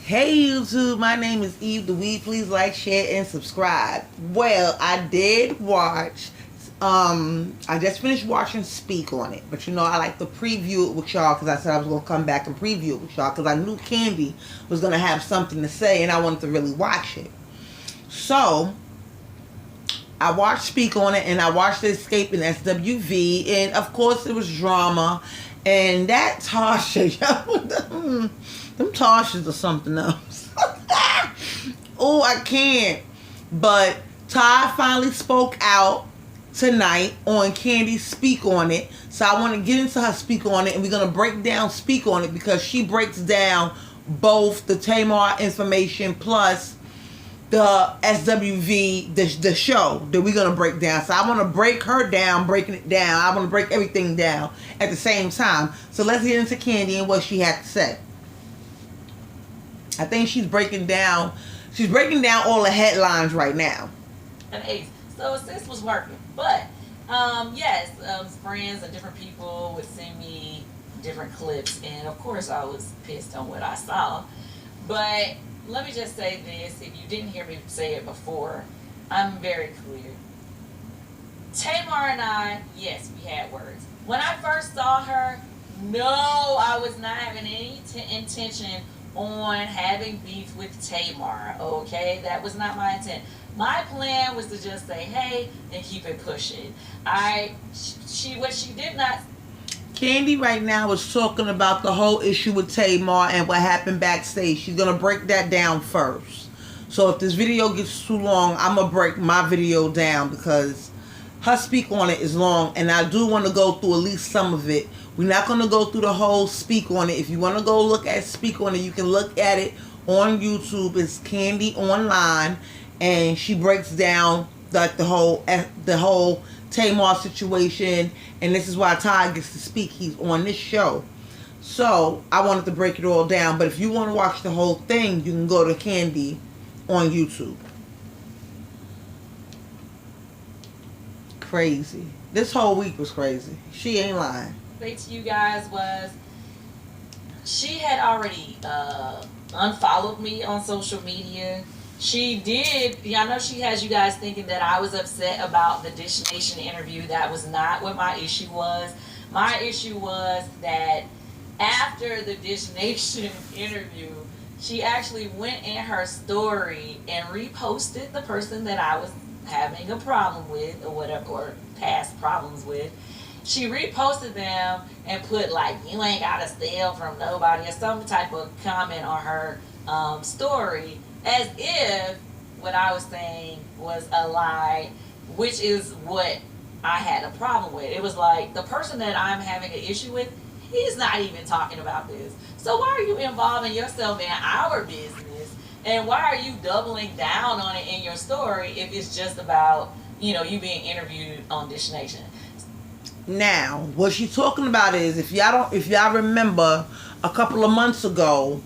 Hey YouTube, my name is Eve the Weed. Please like, share, and subscribe. Well, I did watch, I just finished watching Speak on it. But you know, I like to preview it with y'all because I said I was going to come back and preview it with y'all because I knew Candy was going to have something to say and I wanted to really watch it. So, I watched Speak on it and I watched the Escape in SWV, and of course it was drama. And that Tasha, them Tashas are something else. Oh, I can't. But Ty finally spoke out tonight on Candy's Speak on It. So I want to get into her Speak on It, and we're going to break down Speak on It because she breaks down both the Tamar information plus the SWV, the show that we're going to break down. So I want to break her down, breaking it down. I want to break everything down at the same time. So let's get into Candy and what she had to say. I think she's breaking down all the headlines right now. An ace. So sis was working. But, yes, friends and different people would send me different clips. And, of course, I was pissed on what I saw. But let me just say this. If you didn't hear me say it before, I'm very clear. Tamar and I, yes, we had words. When I first saw her, no, I was not having any intention on having beef with Tamar, okay? That was not my intent. My plan was to just say, hey, and keep it pushing. What she did not... Candy right now is talking about the whole issue with Tamar and what happened backstage. She's going to break that down first. So if this video gets too long, I'm going to break my video down because her Speak on It is long, and I do want to go through at least some of it. We're not going to go through the whole Speak on It. If you want to go look at Speak on It, you can look at it on YouTube. It's Candy Online, and she breaks down like the whole Tamar situation, and this is why Ty gets to speak. He's on this show. So I wanted to break it all down, but if you want to watch the whole thing, you can go to Candy on YouTube. Crazy. This whole week was crazy. She ain't lying. Say to you guys was she had already unfollowed me on social media. She did. I know she has you guys thinking that I was upset about the Dish Nation interview. That was not what my issue was. My issue was that after the Dish Nation interview, she actually went in her story and reposted the person that I was having a problem with or whatever, or past problems with. She reposted them and put like, you ain't gotta steal from nobody, or some type of comment on her story, as if what I was saying was a lie, which is what I had a problem with. It was like, the person that I'm having an issue with, he's not even talking about this. So why are you involving yourself in our business? And why are you doubling down on it in your story if it's just about, you being interviewed on Dish Nation? Now, what she's talking about is, if y'all remember, a couple of months ago,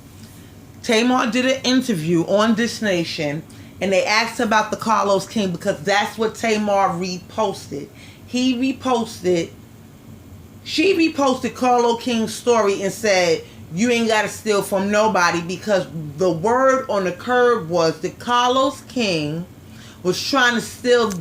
Tamar did an interview on Dish Nation, and they asked about the Carlos King because that's what Tamar reposted. She reposted Carlos King's story and said, you ain't got to steal from nobody, because the word on the curb was that Carlos King was trying to steal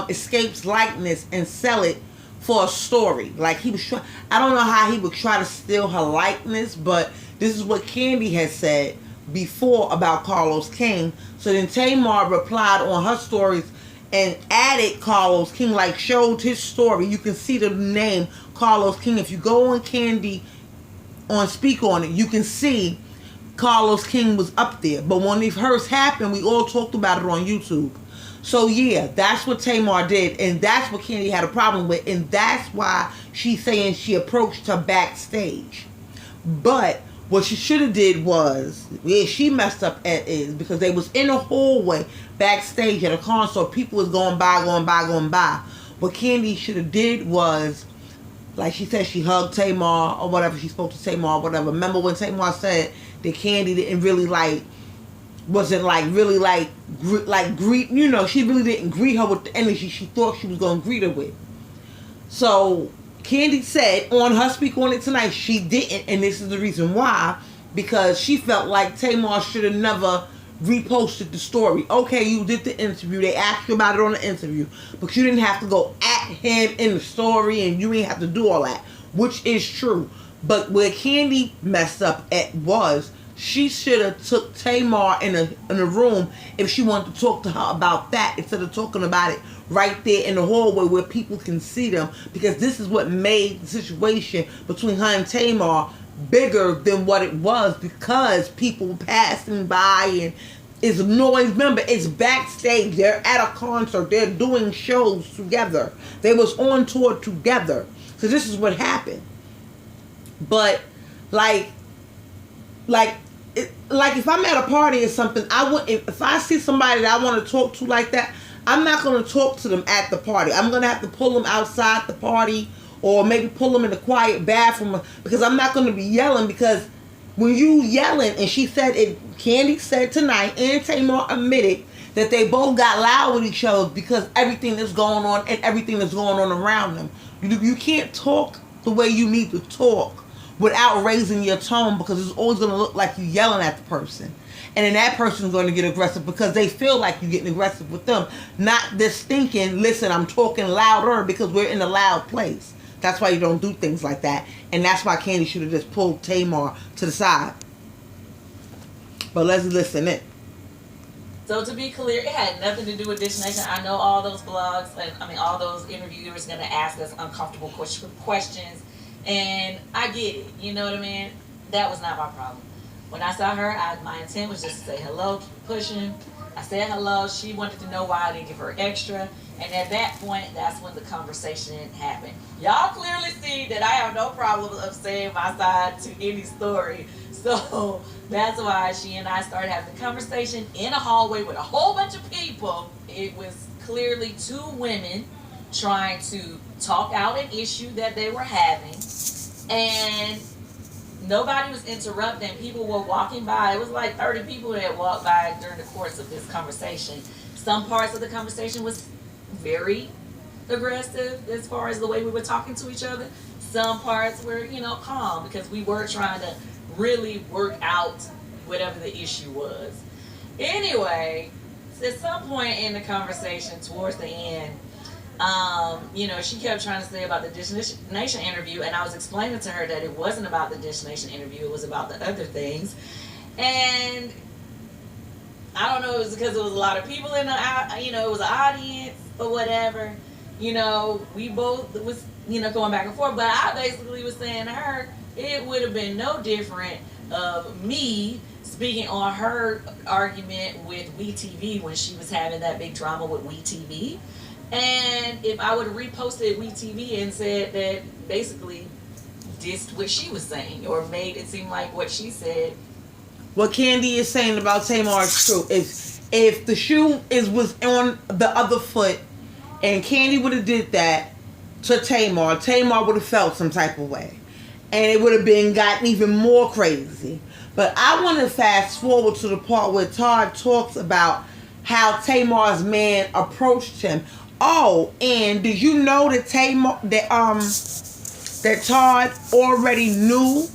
Escape's likeness and sell it for a story. Like, he was trying, I don't know how he would try to steal her likeness, but this is what Candy had said before about Carlos King. So then Tamar replied on her stories and added Carlos King, like showed his story. You can see the name Carlos King. If you go on Candy on Speak on It, you can see Carlos King was up there. But when it first happened, we all talked about it on YouTube. So yeah, that's what Tamar did, and that's what Candy had a problem with, and that's why she's saying she approached her backstage. But what she should have did was, where she messed up at is, because they was in a hallway backstage at a concert, people was going by. What Candy should have did was, like she said, she hugged Tamar or whatever, she spoke to Tamar or whatever. Remember when Tamar said that Candy didn't really greet, she really didn't greet her with the energy she thought she was going to greet her with. So Candy said on her Speak on It tonight she didn't, and this is the reason why, because she felt like Tamar should have never reposted the story. Okay, you did the interview. They asked you about it on the interview, but you didn't have to go at him in the story, and you didn't have to do all that, which is true. But where Candy messed up at was she should have took Tamar in a room if she wanted to talk to her about that, instead of talking about it right there in the hallway where people can see them, because this is what made the situation between her and Tamar bigger than what it was, because people passing by and it's noise. Remember, it's backstage. They're at a concert. They're doing shows together. They was on tour together. So this is what happened. But like if I'm at a party or something, I wouldn't. If I see somebody that I want to talk to like that, I'm not going to talk to them at the party. I'm going to have to pull them outside the party, or maybe pull them in a quiet bathroom, because I'm not going to be yelling. Because when you yelling, and she said it, Candy said tonight, and Tamar admitted that they both got loud with each other because everything that's going on and everything that's going on around them. You can't talk the way you need to talk without raising your tone, because it's always going to look like you yelling at the person. And then that person's going to get aggressive because they feel like you're getting aggressive with them. Not this thinking, listen, I'm talking louder because we're in a loud place. That's why you don't do things like that. And that's why Candy should have just pulled Tamar to the side. But let's listen in. So to be clear, it had nothing to do with Dish Nation. I know all those blogs, all those interviewers going to ask us uncomfortable questions. And I get it. You know what I mean? That was not my problem. When I saw her, my intent was just to say hello, keep pushing. I said hello. She wanted to know why I didn't give her extra. And at that point, that's when the conversation happened. Y'all clearly see that I have no problem of saying my side to any story. So that's why she and I started having the conversation in a hallway with a whole bunch of people. It was clearly two women trying to talk out an issue that they were having. And nobody was interrupting. People were walking by. It was like 30 people that walked by during the course of this conversation. Some parts of the conversation was very aggressive as far as the way we were talking to each other. Some parts were, calm, because we were trying to really work out whatever the issue was. Anyway, at some point in the conversation towards the end, she kept trying to say about the Dish Nation interview, and I was explaining to her that it wasn't about the Dish Nation interview, it was about the other things. And I don't know, it was because there was a lot of people in the, it was an audience or whatever. We both was, going back and forth, but I basically was saying to her, it would have been no different of me speaking on her argument with WeTV when she was having that big drama with WeTV. And if I would have reposted WeTV and said that, basically dissed what she was saying, or made it seem like what she said. What Candy is saying about Tamar is true. If the shoe was on the other foot, and Candy would have did that to Tamar would have felt some type of way. And it would have gotten even more crazy. But I want to fast forward to the part where Todd talks about how Tamar's man approached him. Oh, and did you know that that Todd already knew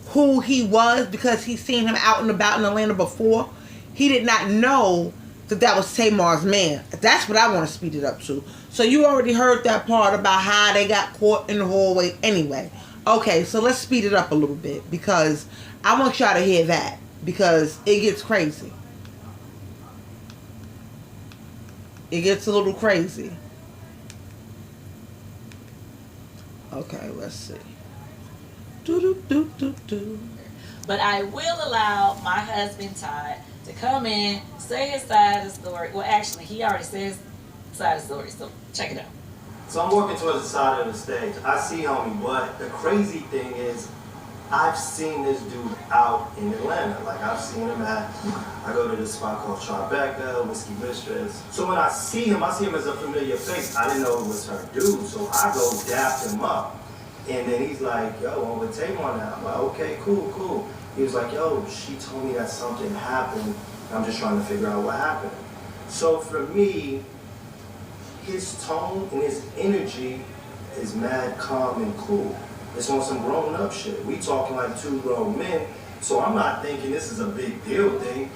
who he was because he's seen him out and about in Atlanta before? He did not know that was Tamar's man. That's what I want to speed it up to. So you already heard that part about how they got caught in the hallway anyway. Okay, so let's speed it up a little bit, because I want y'all to hear that, because it gets crazy. It gets a little crazy. Okay, let's see. But I will allow my husband Todd to come in, say his side of the story. Well, actually, he already said his side of the story, so check it out. So I'm walking towards the side of the stage. I see homie, but the crazy thing is, I've seen this dude out in Atlanta. Like, I've seen him I go to this spot called Tribeca, Whiskey Mistress. So when I see him as a familiar face. I didn't know it was her dude, so I go dap him up. And then he's like, yo, I'm with Tamar now. I'm like, okay, cool. He was like, yo, she told me that something happened. I'm just trying to figure out what happened. So for me, his tone and his energy is mad calm and cool. It's on some grown up shit. We talking like two grown men, So I'm not thinking this is a big deal thing.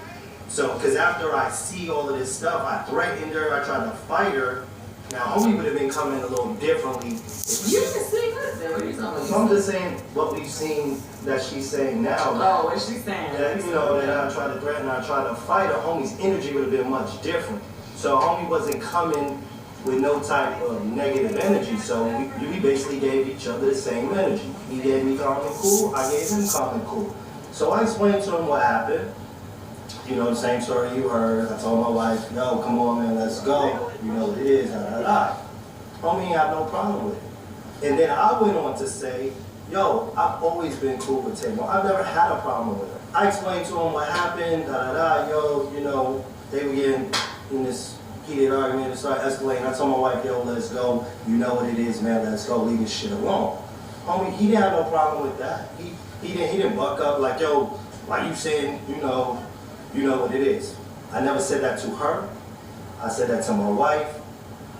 So, because after I see all of this stuff, I threatened her, I tried to fight her. Now, homie would have been coming a little differently. You didn't see nothing. What are you talking about? So I'm just saying what we've seen that she's saying now. Oh, what's she saying? That, you know, that I tried to threaten her, I tried to fight her, homie's energy would have been much different. So homie wasn't coming with no type of negative energy. So we basically gave each other the same energy. He gave me calm and cool, I gave him calm and cool. So I explained to him what happened. You know, the same story you heard. I told my wife, yo, come on, man, let's go. You know what it is, da da da. Homie ain't have no problem with it. And then I went on to say, yo, I've always been cool with Tamar. I've never had a problem with her. I explained to him what happened, da da da, yo, you know, they were getting in this heated argument and started escalating. I told my wife, yo, let's go. You know what it is, man, let's go, leave this shit alone. Homie, he didn't have no problem with that. He didn't buck up like, yo, why you saying, you know what it is. I never said that to her. I said that to my wife,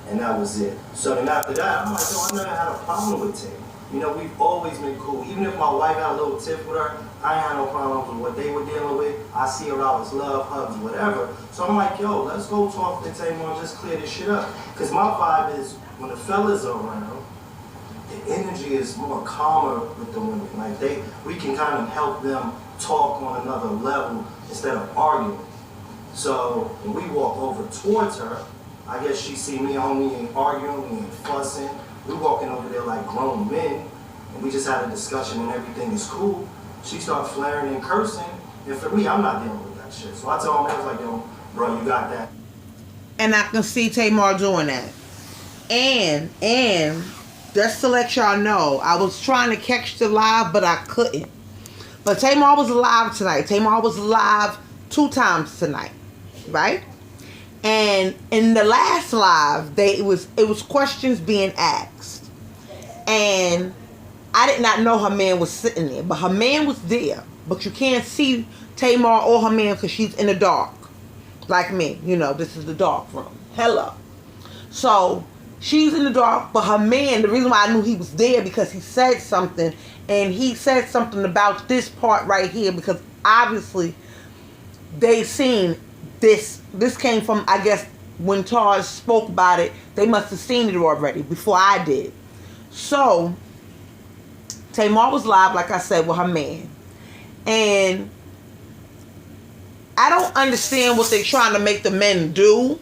and that was it. So then after that, I'm like, yo, I never had a problem with Tim. You know, we've always been cool. Even if my wife got a little tiff with her, I ain't had no problems with what they were dealing with. I see her out as love, hugs, whatever. So I'm like, yo, let's go talk to Tamar and just clear this shit up. Because my vibe is, when the fellas are around, the energy is more calmer with the women. Like we can kind of help them talk on another level instead of arguing. So when we walk over towards her, I guess she see me and homie ain't arguing, we ain't fussing. We walking over there like grown men, and we just had a discussion and everything is cool. She started flaring and cursing, and for me, I'm not dealing with that shit. So I told him, I was like, yo, bro, you got that. And I can see Tamar doing that. And just to let y'all know, I was trying to catch the live, but I couldn't. But Tamar was live tonight. Tamar was live 2 times tonight, right? And in the last live, it was questions being asked, and I did not know her man was sitting there, but her man was there. But you can't see Tamar or her man because she's in the dark, like me. You know, this is the dark room. Hello. So she's in the dark, but her man, the reason why I knew he was there because he said something, and he said something about this part right here because obviously they seen this. This came from, I guess, when Taj spoke about it, they must have seen it already before I did. So Tamar was live, like I said, with her man. And I don't understand what they're trying to make the men do,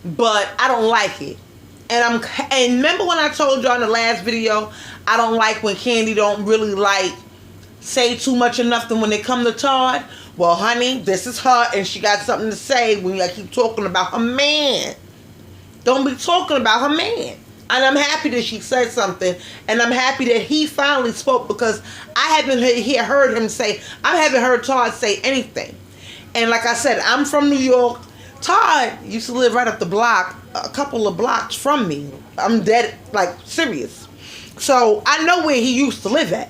but I don't like it. And remember when I told y'all in the last video, I don't like when Candy don't really like say too much or nothing when they come to Todd. Well, honey, this is her, and she got something to say when you keep talking about her man. Don't be talking about her man. And I'm happy that she said something, and I'm happy that he finally spoke because I haven't heard him say, I haven't heard Todd say anything. And like I said, I'm from New York. Todd used to live right up the block, a couple of blocks from me. I'm dead, like, serious. So I know where he used to live at.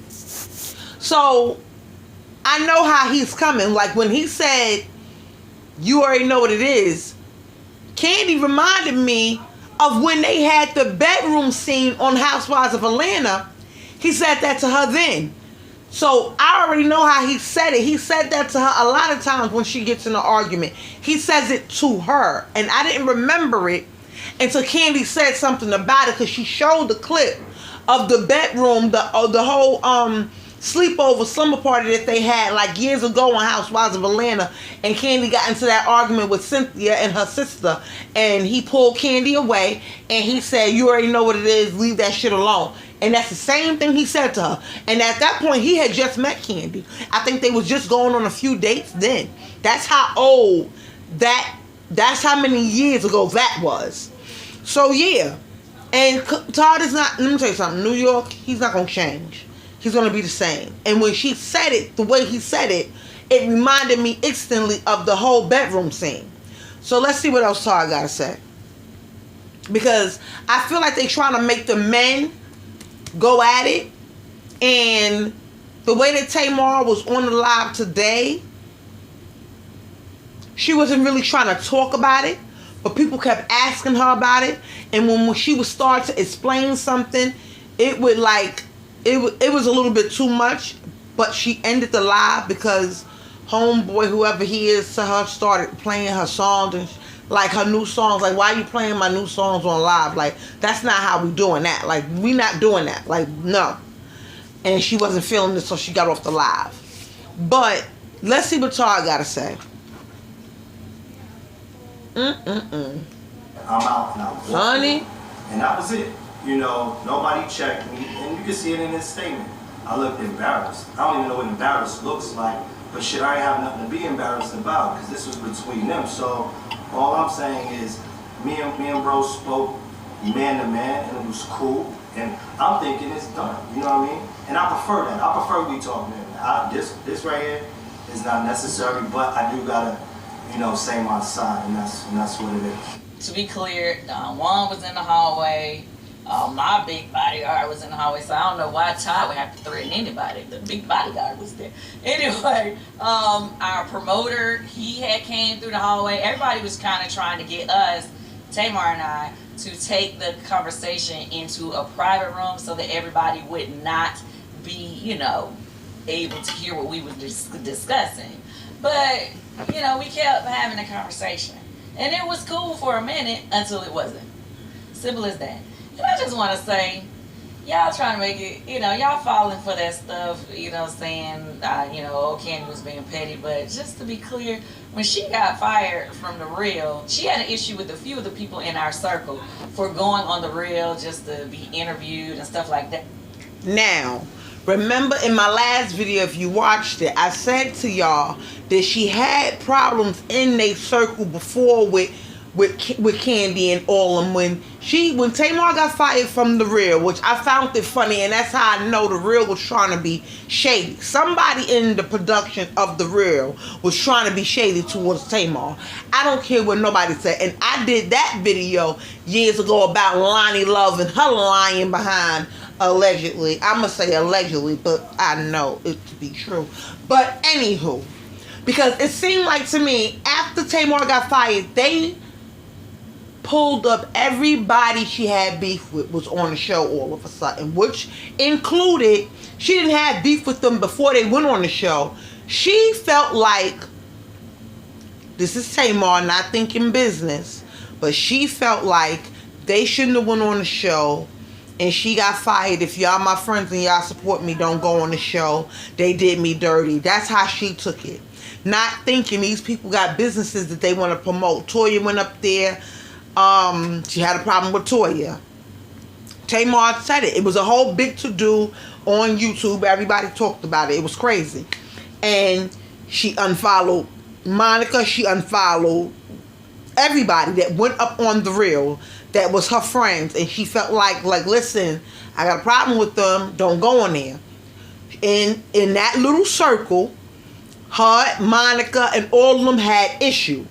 So I know how he's coming. Like when he said, you already know what it is, Candy reminded me of when they had the bedroom scene on Housewives of Atlanta. He said that to her then. So I already know how he said it. He said that to her a lot of times when she gets in an argument. He says it to her. And I didn't remember it until Candy said something about it because she showed the clip of the bedroom, the whole sleepover slumber party that they had like years ago on Housewives of Atlanta, and Candy got into that argument with Cynthia and her sister, and he pulled Candy away and he said, you already know what it is, leave that shit alone. And that's the same thing he said to her. And at that point he had just met Candy. I think they was just going on a few dates then. That's how old that's how many years ago that was. So yeah. And Todd is not, let me tell you something, New York, he's not gonna change. He's going to be the same. And when she said it, the way he said it, it reminded me instantly of the whole bedroom scene. So let's see what else Todd got to say. Because I feel like they're trying to make the men go at it. And the way that Tamar was on the live today, she wasn't really trying to talk about it. But people kept asking her about it. And when she would start to explain something, it would like... It was a little bit too much, but she ended the live because homeboy, whoever he is to her, started playing her songs and like her new songs. Like, why are you playing my new songs on live? Like, that's not how we doing that. Like, we not doing that. Like, no. And she wasn't feeling it, so she got off the live. But let's see what Tar gotta say. I'm out now. Honey. And that was it. You know, nobody checked me. And you can see it in his statement. I looked embarrassed. I don't even know what embarrassed looks like. But shit, I ain't have nothing to be embarrassed about because this was between them. So all I'm saying is me and bro spoke man to man and it was cool. And I'm thinking it's done. You know what I mean? And I prefer that. I prefer we talk man. This right here is not necessary, but I do gotta, you know, say my side, and that's what it is. To be clear, Juan was in the hallway. My big bodyguard was in the hallway, so I don't know why Todd would have to threaten anybody. The big bodyguard was there. Anyway, our promoter, he had came through the hallway. Everybody was kind of trying to get us, Tamar and I, to take the conversation into a private room so that everybody would not be, you know, able to hear what we were discussing. But, you know, we kept having a conversation. And it was cool for a minute until it wasn't. Simple as that. And I just want to say, y'all trying to make it, you know, y'all falling for that stuff, you know, saying, you know, old Candy was being petty. But just to be clear, when she got fired from The Real, she had an issue with a few of the people in our circle for going on The Real just to be interviewed and stuff like that. Now, remember in my last video, if you watched it, I said to y'all that she had problems in their circle before with Candy and all of them. When Tamar got fired from The Real, which I found it funny, and that's how I know The Real was trying to be shady. Somebody in the production of The Real was trying to be shady towards Tamar. I don't care what nobody said. And I did that video years ago about Lonnie Love and her lying behind, allegedly. I'm going to say allegedly, but I know it to be true. But anywho, because it seemed like to me, after Tamar got fired, they pulled up everybody she had beef with was on the show all of a sudden, which included, she didn't have beef with them before they went on the show. She felt like, this is Tamar not thinking business, but she felt like they shouldn't have went on the show, and she got fired. If y'all my friends and y'all support me, don't go on the show. They did me dirty. That's how she took it. Not thinking these people got businesses that they want to promote. Toya went up there. She had a problem with Toya. Tamar said it. It was a whole big to-do on YouTube. Everybody talked about it. It was crazy. And she unfollowed Monica. She unfollowed everybody that went up on The Real that was her friends. And she felt like listen, I got a problem with them. Don't go on there. In that little circle, her, Monica, and all of them had issues.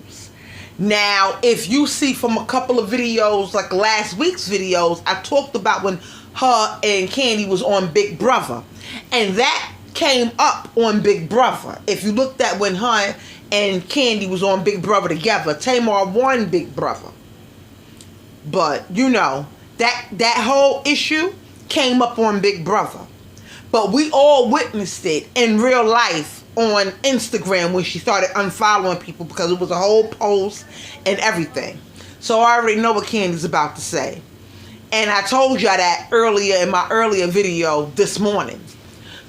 Now, if you see from a couple of videos, like last week's videos, I talked about when her and Candy was on Big Brother. And that came up on Big Brother. If you looked at when her and Candy was on Big Brother together, Tamar won Big Brother. But, you know, that whole issue came up on Big Brother. But we all witnessed it in real life on Instagram when she started unfollowing people because it was a whole post and everything. So I already know what Candy's about to say. And I told y'all that earlier in my earlier video this morning.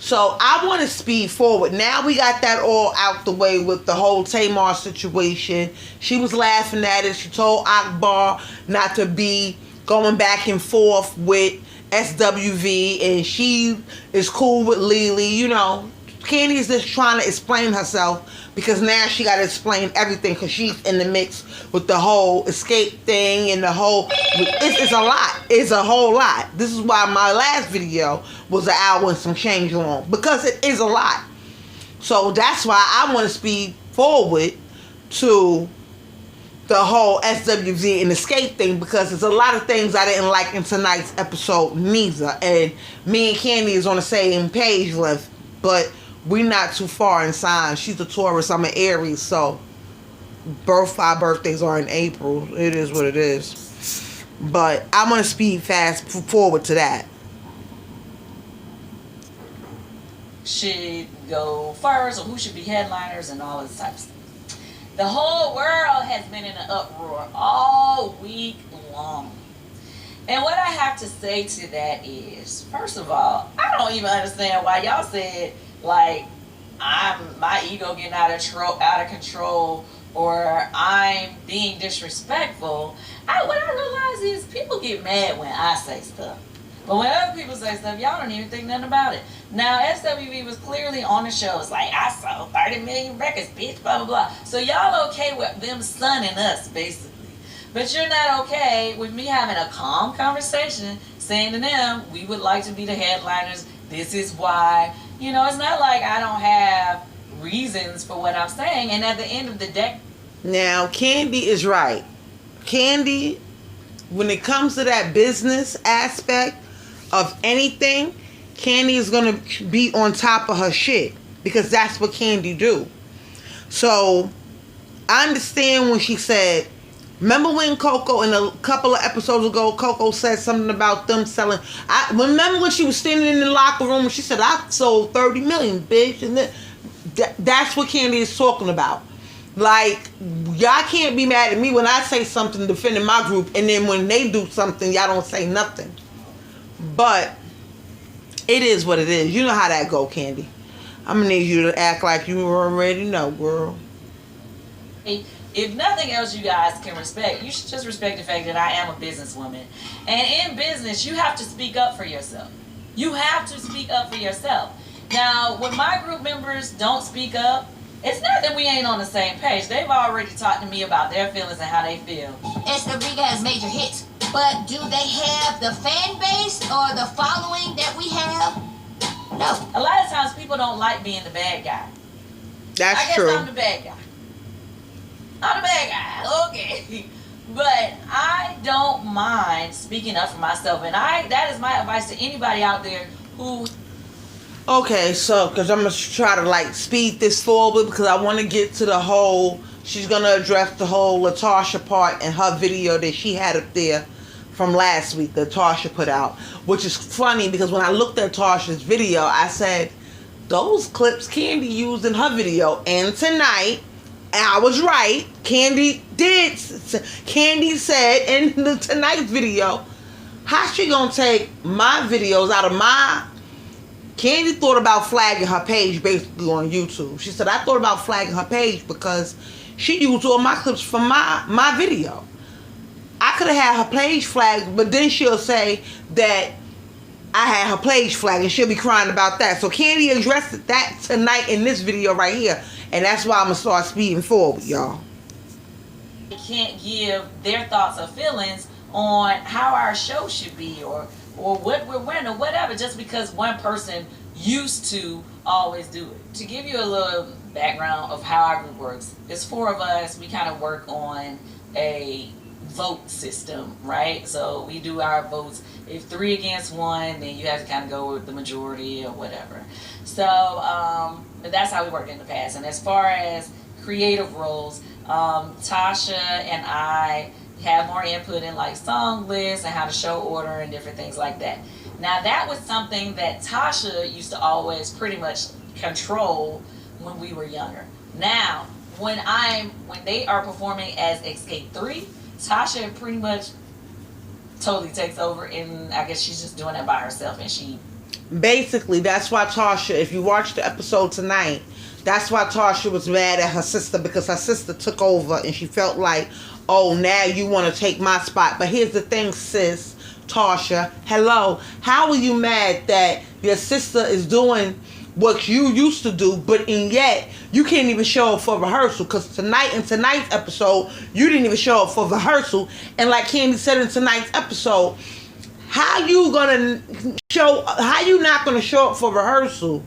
So I want to speed forward. Now we got that all out the way with the whole Tamar situation. She was laughing at it. She told Akbar not to be going back and forth with SWV, and she is cool with Lily. You know, Candy is just trying to explain herself because now she got to explain everything because she's in the mix with the whole escape thing and the whole, it's a lot. It's a whole lot. This is why my last video was an hour and some change long, because it is a lot. So that's why I want to speed forward to the whole SWV and escape thing, because there's a lot of things I didn't like in tonight's episode neither. And me and Candy is on the same page length, but we not too far in signs. She's a Taurus, I'm an Aries, so both our birthdays are in April. It is what it is. But I'm going to speed fast forward to that. should go first or who should be headliners and all this type of stuff. The whole world has been in an uproar all week long. And what I have to say to that is, first of all, I don't even understand why y'all said, like, my ego getting out of control or I'm being disrespectful. What I realize is people get mad when I say stuff. But when other people say stuff, y'all don't even think nothing about it. Now, SWV was clearly on the show. It's like, I sold 30 million records, bitch, blah, blah, blah. So y'all okay with them sunning us, basically. But you're not okay with me having a calm conversation saying to them, we would like to be the headliners. This is why. You know, it's not like I don't have reasons for what I'm saying. And at the end of the day. Now, Candy is right. Candy, when it comes to that business aspect of anything, Candy is going to be on top of her shit. Because that's what Candy do. So, I understand when she said, remember when Coco, in a couple of episodes ago, Coco said something about them selling. I remember when she was standing in the locker room and she said, I sold 30 million, bitch. And that's what Candy is talking about. Like, y'all can't be mad at me when I say something defending my group, and then when they do something, y'all don't say nothing. But it is what it is. You know how that go, Candy. I'm going to need you to act like you already know, girl. If nothing else you guys can respect, you should just respect the fact that I am a businesswoman. And in business, you have to speak up for yourself. You have to speak up for yourself. Now, when my group members don't speak up, it's not that we ain't on the same page. They've already talked to me about their feelings and how they feel. Riga has major hits, but do they have the fan base or the following that we have? No. A lot of times people don't like being the bad guy. That's true. I guess I'm the bad guy. I'm the bad guy, okay. But I don't mind speaking up for myself, and that is my advice to anybody out there who. Okay, so because I'm gonna try to like speed this forward because I want to get to the whole. She's gonna address the whole Latosha part in her video that she had up there from last week that Tasha put out, which is funny because when I looked at Tasha's video, I said those clips Candy used in her video, and tonight. And I was right. Candy said in the tonight's video, how she gonna take my videos out of my... Candy thought about flagging her page basically on YouTube. She said, I thought about flagging her page because she used all my clips from my video. I could have had her page flagged, but then she'll say that I had her page flagged and she'll be crying about that. So Candy addressed that tonight in this video right here. And that's why I'm going to start speeding forward, y'all. They can't give their thoughts or feelings on how our show should be or what we're wearing or whatever just because one person used to always do it. To give you a little background of how our group works, it's 4 of us. We kind of work on a vote system, right? So we do our votes. If 3 against 1, then you have to kind of go with the majority or whatever. So that's how we worked in the past. And as far as creative roles, Tasha and I have more input in like song lists and how to show order and different things like that. Now that was something that Tasha used to always pretty much control when we were younger. Now when they are performing as Escape 3, Tasha pretty much totally takes over, and I guess she's just doing it by herself. And she basically, that's why Tasha, if you watch the episode tonight, that's why Tasha was mad at her sister because her sister took over and she felt like, oh, now you want to take my spot. But here's the thing, sis, Tasha, hello, how are you mad that your sister is doing what you used to do, but yet you can't even show up for rehearsal? Because tonight's episode, you didn't even show up for rehearsal. And like Candy said in tonight's episode, how you not gonna show up for rehearsal?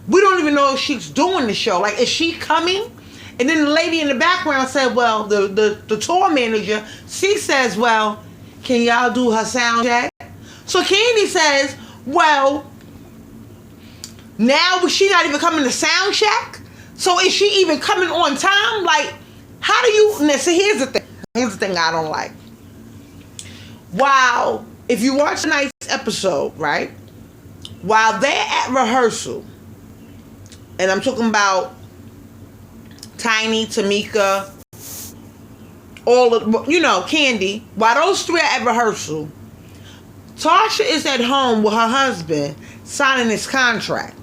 We don't even know if she's doing the show. Like, is she coming? And then the lady in the background said, well, the tour manager, she says, well, can y'all do her sound check? So Candy says, well, now she not even coming to sound check? So is she even coming on time? Like, how do you... Now, see, here's the thing. Here's the thing I don't like. Wow. If you watch tonight's episode, right, while they're at rehearsal, and I'm talking about Tiny, Tamika, all of, Candy, while those three are at rehearsal, Tasha is at home with her husband signing this contract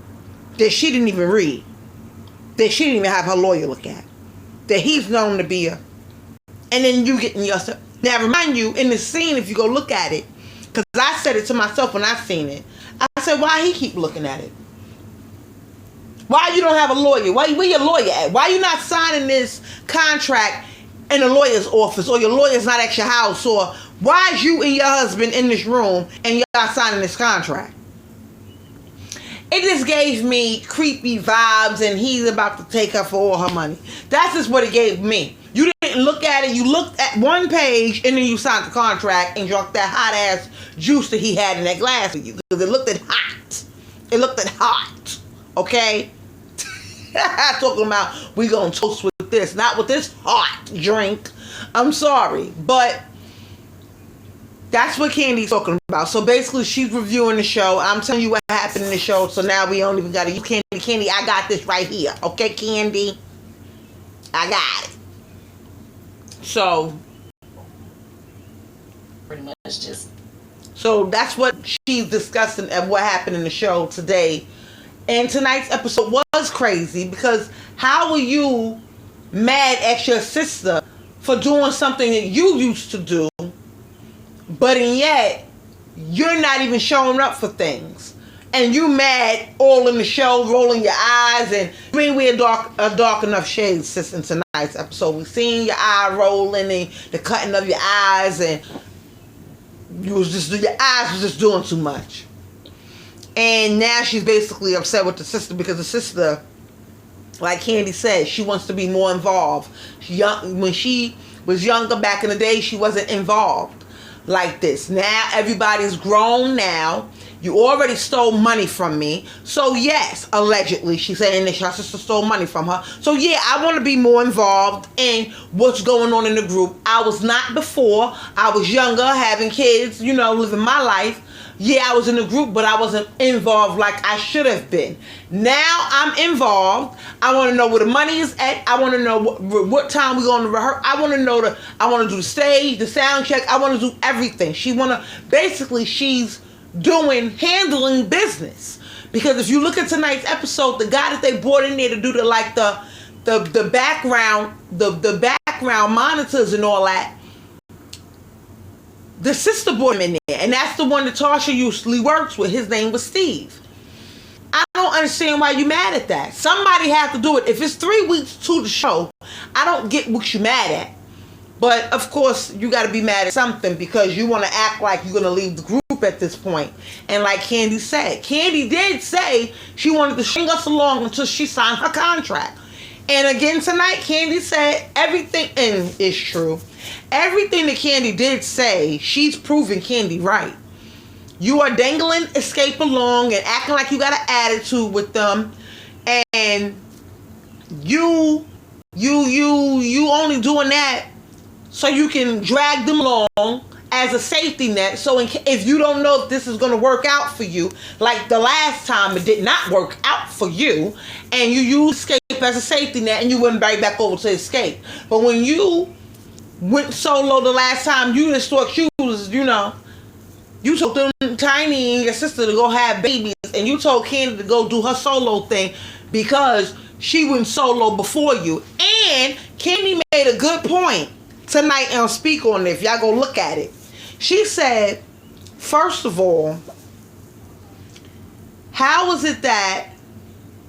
that she didn't even read, that she didn't even have her lawyer look at, that he's known to be a, and then you getting yourself. Now, remind you, in the scene, if you go look at it, because I said it to myself when I seen it, I said, why he keep looking at it? Why you don't have a lawyer? Where your lawyer at? Why you not signing this contract in a lawyer's office, or your lawyer's not at your house, or why is you and your husband in this room and y'all signing this contract? It just gave me creepy vibes, and he's about to take her for all her money. That's just what it gave me. You didn't look at it. You looked at one page, and then you signed the contract and drunk that hot-ass juice that he had in that glass for you. Because it looked at hot. It looked at hot. Okay? Talking about we gonna toast with this. Not with this hot drink. I'm sorry. But that's what Candy's talking about. So basically, she's reviewing the show. I'm telling you what happened in the show. So now we don't even got to use Candy. Candy, I got this right here. Okay, Candy? I got it. So, pretty much just. So that's what she's discussing and what happened in the show today. And tonight's episode was crazy because how were you mad at your sister for doing something that you used to do, but and yet you're not even showing up for things, and you mad all in the show, rolling your eyes, and we ain't wear dark enough shades, sis. In tonight's episode, we seen your eye rolling and the cutting of your eyes, and your eyes was just doing too much. And now she's basically upset with the sister because the sister, like Candy said, she wants to be more involved. When she was younger back in the day, she wasn't involved like this. Now everybody's grown now. You already stole money from me. So yes, allegedly, she's saying that her sister stole money from her. So yeah, I want to be more involved in what's going on in the group. I was not before. I was younger, having kids, living my life. Yeah, I was in the group, but I wasn't involved like I should have been. Now I'm involved. I want to know where the money is at. I want to know what time we're going to rehearse. I want to do the stage, the sound check. I want to do everything. She's handling business. Because if you look at tonight's episode, the guy that they brought in there to do the background monitors and all that, the sister brought him in there, and that's the one that Tasha usually works with. His name was Steve. I don't understand why you mad at that. Somebody had to do it. If it's 3 weeks to the show, I don't get what you mad at. But of course, you got to be mad at something because you want to act like you're going to leave the group at this point. And like Candy said, Candy did say she wanted to string us along until she signed her contract. And again tonight, Candy said everything, and it's true. Everything that Candy did say, she's proving Candy right. You are dangling Escape along and acting like you got an attitude with them, and you only doing that so you can drag them along as a safety net. So if you don't know if this is going to work out for you, like the last time it did not work out for you, and you use Escape as a safety net, and you went right back over to Escape. But when you went solo the last time, you just thought you was, you told them Tiny and your sister to go have babies, and you told Candy to go do her solo thing because she went solo before you. And Candy made a good point tonight and I'll speak on it if y'all go look at it. She said, first of all, how is it that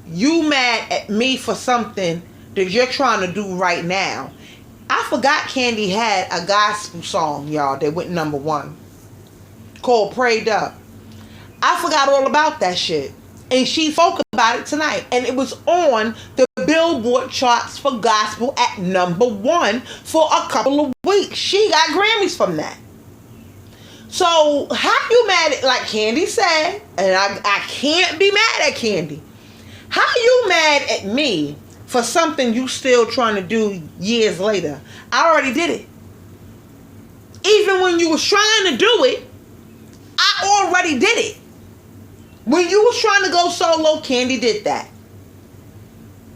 you mad at me for something that you're trying to do right now? I forgot Candy had a gospel song, y'all, that went #1 called Prayed Up. I forgot all about that shit. And she spoke about it tonight. And it was on the Billboard charts for gospel at #1 for a couple of weeks. She got Grammys from that. So how you mad at, like Candy said, and I can't be mad at Candy. How you mad at me for something you still trying to do years later? I already did it. Even when you was trying to do it, I already did it. When you was trying to go solo, Candy did that.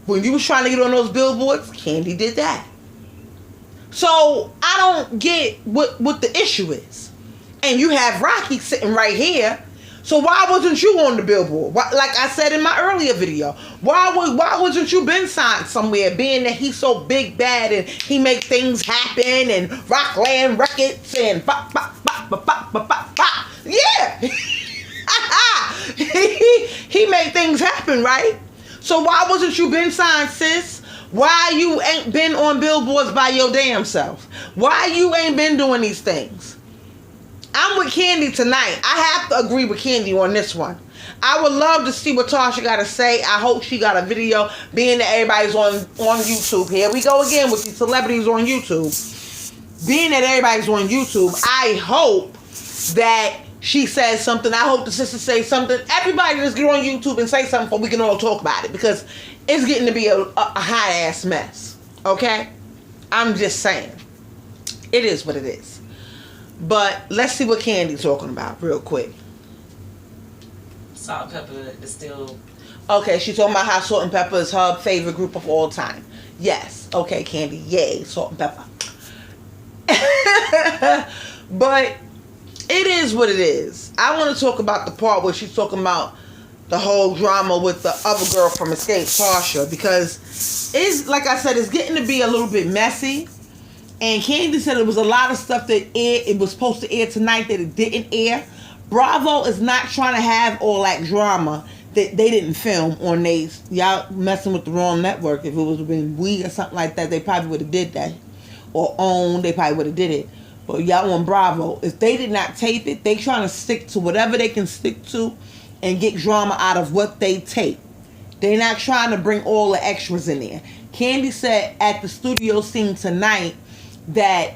When you was trying to get on those billboards, Candy did that. So I don't get what the issue is. And you have Rocky sitting right here. So why wasn't you on the billboard? Why, like I said in my earlier video, why wasn't you been signed somewhere? Being that he's so big bad and he make things happen and Rockland Records and bop, bop, bop, bop, bop, bop, bop, bop. Yeah. he made things happen, right? So why wasn't you been signed, sis? Why you ain't been on billboards by your damn self? Why you ain't been doing these things? I'm with Candy tonight. I have to agree with Candy on this one. I would love to see what Tasha got to say. I hope she got a video, being that everybody's on YouTube. Here we go again with these celebrities on YouTube. Being that everybody's on YouTube, I hope that she says something. I hope the sister says something. Everybody just get on YouTube and say something so we can all talk about it, because it's getting to be a hot ass mess. Okay? I'm just saying. It is what it is. But let's see what Candy's talking about real quick. Salt and Pepper is still... Okay, she's talking about how Salt and Pepper is her favorite group of all time. Yes. Okay, Candy. Yay, Salt and Pepper. But it is what it is. I want to talk about the part where she's talking about the whole drama with the other girl from Escape, Tasha, because it's, like I said, it's getting to be a little bit messy. And Candy said it was a lot of stuff that aired. It was supposed to air tonight that it didn't air. Bravo is not trying to have all that drama that they didn't film on y'all messing with the wrong network. If it was been We or something like that, they probably would have did that. Or OWN, they probably would have did it. But y'all on Bravo, if they did not tape it, they trying to stick to whatever they can stick to and get drama out of what they tape. They're not trying to bring all the extras in there. Candy said at the studio scene tonight that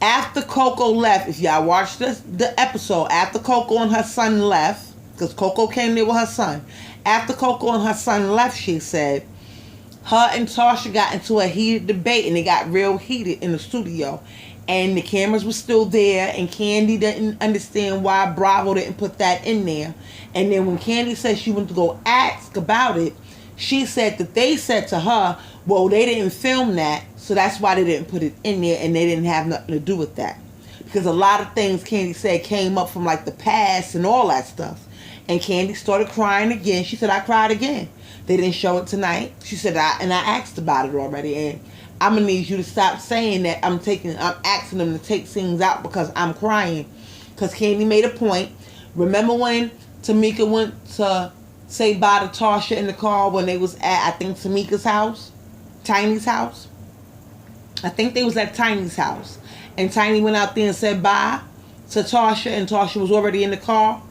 after Coco left, if y'all watched the episode, after Coco and her son left, because Coco came there with her son, after Coco and her son left, she said, her and Tasha got into a heated debate, and it got real heated in the studio, and the cameras were still there, and Candy didn't understand why Bravo didn't put that in there. And then when Candy said she went to go ask about it, she said that they said to her, well, they didn't film that, so that's why they didn't put it in there, and they didn't have nothing to do with that. Because a lot of things Candy said came up from like the past and all that stuff. And Candy started crying again. She said, I cried again. They didn't show it tonight. She said, I asked about it already, and I'm going to need you to stop saying that I'm asking them to take things out because I'm crying. Because Candy made a point. Remember when Tamika went to say bye to Tasha in the car when they was at, I think, Tamika's house? Tiny's house? I think they was at Tiny's house. And Tiny went out there and said bye to Tasha, and Tasha was already in the car.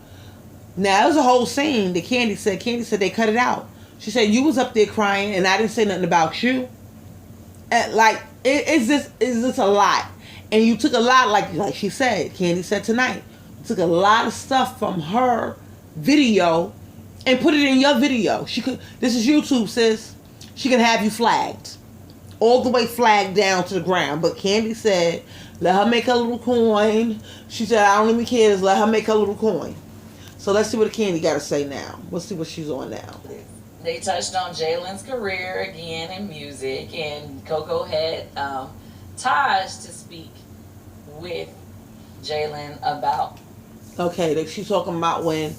Now, it was a whole scene that Candy said they cut it out. She said, you was up there crying, and I didn't say nothing about you. And like, it's just a lot. And you took a lot, like she said, Candy said tonight, you took a lot of stuff from her video and put it in your video. This is YouTube, sis. She can have you flagged. All the way flagged down to the ground. But Candy said, let her make her little coin. She said, I don't even care. Just let her make her little coin. So let's see what Candy got to say now. Let's see what she's on now. They touched on Jalen's career again in music. And Coco had Taj to speak with Jalen about. Okay, she's talking about when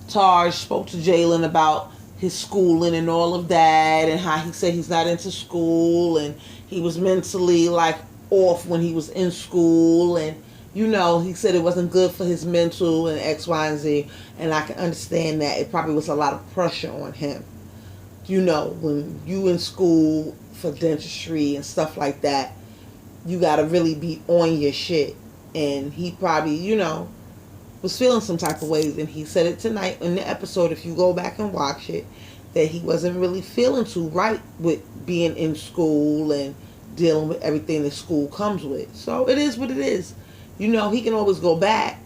Taj spoke to Jalen about his schooling and all of that, and how he said he's not into school, and he was mentally like off when he was in school, and he said it wasn't good for his mental and X, Y, and Z, and I can understand that. It probably was a lot of pressure on him. When you in school for dentistry and stuff like that, you gotta really be on your shit, and he probably, was feeling some type of ways, and he said it tonight in the episode, if you go back and watch it, that he wasn't really feeling too right with being in school and dealing with everything that school comes with. So it is what it is. He can always go back,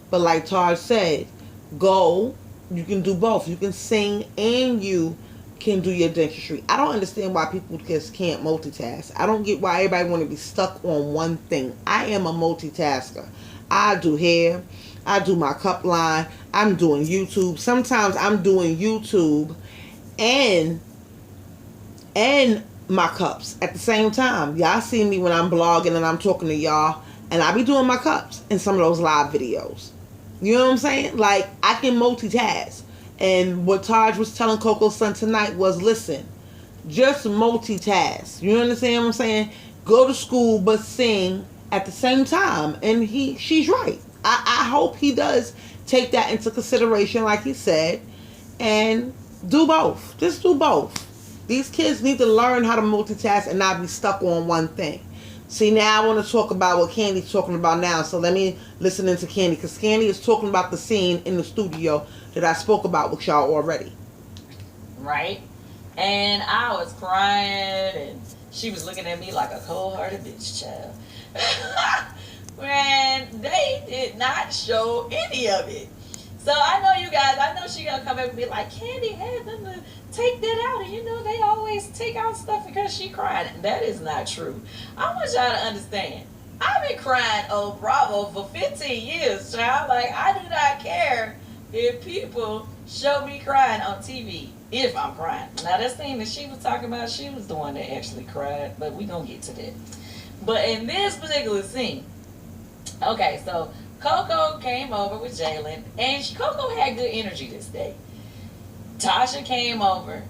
but like Taj said, you can do both. You can sing and you can do your dentistry. I don't understand why people just can't multitask. I don't get why everybody want to be stuck on one thing. I am a multitasker. I do hair. I do my cup line. I'm doing YouTube. Sometimes I'm doing YouTube and and my cups at the same time. Y'all see me when I'm blogging and I'm talking to y'all, and I be doing my cups in some of those live videos. You know what I'm saying? Like, I can multitask. And what Taj was telling Coco's son tonight was, listen, just multitask. You understand what I'm saying? Go to school but sing at the same time. And she's right. I hope he does take that into consideration, like he said, and do both. Just do both. These kids need to learn how to multitask and not be stuck on one thing. See, now I want to talk about what Candy's talking about now. So let me listen into Candy, because Candy is talking about the scene in the studio that I spoke about with y'all already. Right? And I was crying, and she was looking at me like a cold-hearted bitch, child. Man, they did not show any of it. So I know you guys, I know she gonna come back and be like, Candy had them to take that out, and you know they always take out stuff because she cried. That is not true. I want y'all to understand. I've been crying on Bravo for 15 years, child. Like, I do not care if people show me crying on TV, if I'm crying. Now, that scene that she was talking about, she was the one that actually cried, but we gonna get to that. But in this particular scene, okay, so Coco came over with Jalen, and Coco had good energy this day. Tasha came over,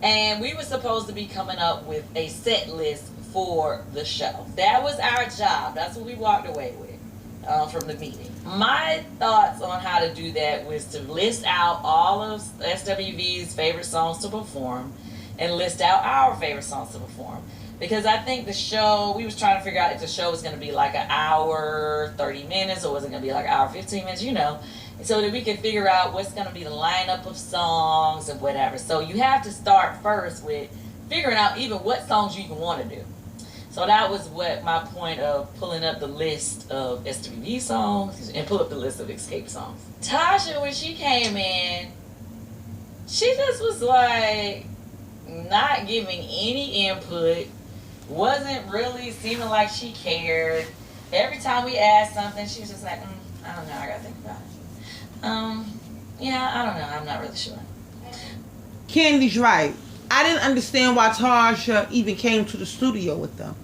and we were supposed to be coming up with a set list for the show. That was our job. That's what we walked away with from the meeting. My thoughts on how to do that was to list out all of SWV's favorite songs to perform and list out our favorite songs to perform. Because I think the show, we was trying to figure out if the show was going to be like an hour, 30 minutes, or was it going to be like an hour, 15 minutes, you know. So that we can figure out what's going to be the lineup of songs and whatever. So you have to start first with figuring out even what songs you even want to do. So that was what my point of pulling up the list of SWV songs and pull up the list of Escape songs. Tasha, when she came in, she just was like not giving any input. Wasn't really seeming like she cared. Every time we asked something, she was just like, I don't know, I gotta think about it. Yeah, I don't know, I'm not really sure. Candy's right. I didn't understand why Tasha even came to the studio with them.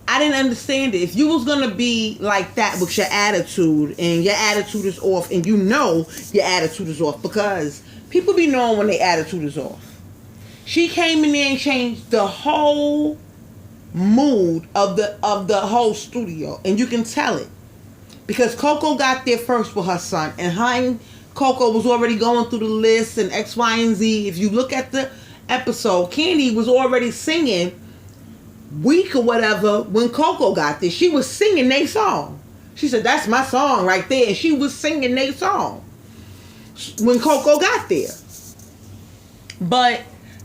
I didn't understand it. If you was gonna be like that with your attitude, and your attitude is off, and you know your attitude is off, because people be knowing when their attitude is off. She came in there and changed the whole mood of the whole studio, and you can tell it because Coco got there first with her son, and her and Coco was already going through the list and X, Y, and Z. If you look at the episode, Candy was already singing Week or whatever when Coco got there. She was singing their song. She said, "That's my song right there," and she was singing their song when Coco got there. But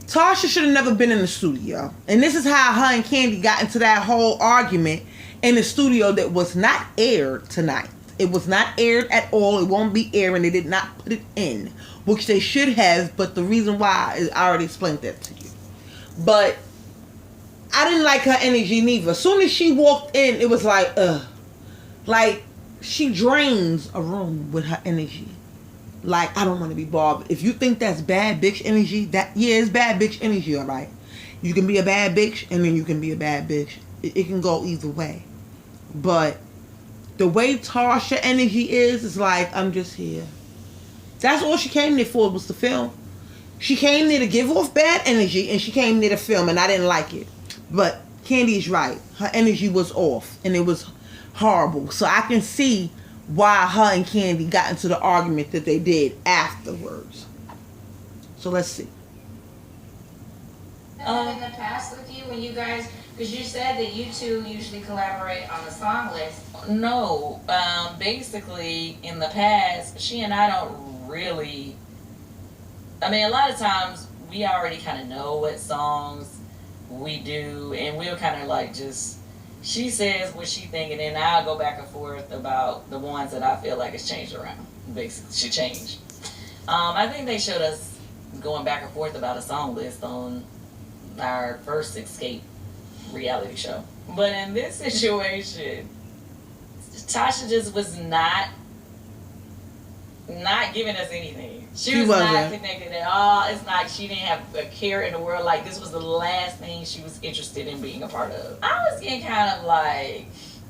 Tasha should have never been in the studio. And this is how her and Candy got into that whole argument in the studio that was not aired tonight. It was not aired at all. It won't be airing. They did not put it in, which they should have, but the reason why is I already explained that to you. But I didn't like her energy neither. As soon as she walked in, it was like, ugh. Like, she drains a room with her energy. Like, I don't want to be bothered. If you think that's bad bitch energy, it's bad bitch energy, alright? You can be a bad bitch, and then you can be a bad bitch. It can go either way. But the way Tasha energy is like, I'm just here. That's all she came there for, was to film. She came there to give off bad energy, and she came there to film, and I didn't like it. But Candy is right. Her energy was off, and it was horrible. So I can see why her and Candy got into the argument that they did afterwards. So let's see. In the past with you, when you guys, because you said that you two usually collaborate on the song list. No, basically in the past, she and I don't really, I mean, a lot of times we already kind of know what songs we do, and we'll kind of like just, she says what she thinking, and I'll go back and forth about the ones that I feel like it's changed around. Basically, she changed. I think they showed us going back and forth about a song list on our first Escape reality show. But in this situation, Tasha just was not not giving us anything. She She was wasn't. not connected at all. It's like she didn't have a care in the world. Like, this was the last thing she was interested in being a part of. I was getting kind of like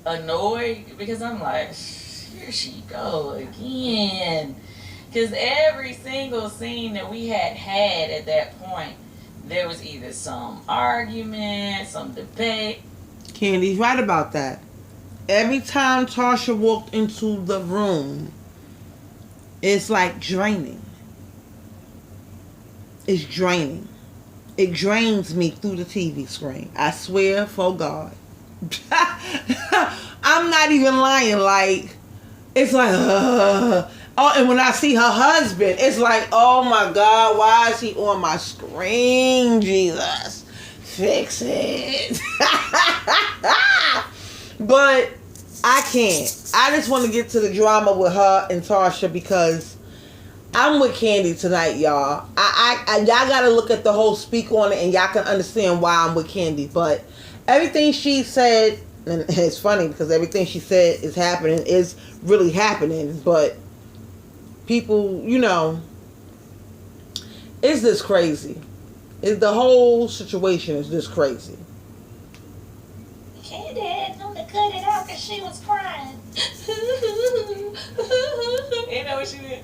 annoyed because I'm like, here she go again. Because every single scene that we had at that point, there was either some argument, some debate. Candy's right about that. Every time Tasha walked into the room, it's like draining. It's draining. It drains me through the TV screen. I swear for God. I'm not even lying. Like, it's like, oh, and when I see her husband, it's like, oh my God, why is he on my screen? Jesus, fix it. But I can't. I just want to get to the drama with her and Tasha because I'm with Candy tonight, y'all. Y'all gotta look at the whole speak on it and y'all can understand why I'm with Candy. But everything she said, and it's funny because everything she said is really happening. But people, it's just crazy. The whole situation is just crazy. Candy had them to cut it out because she was crying. You know what she did?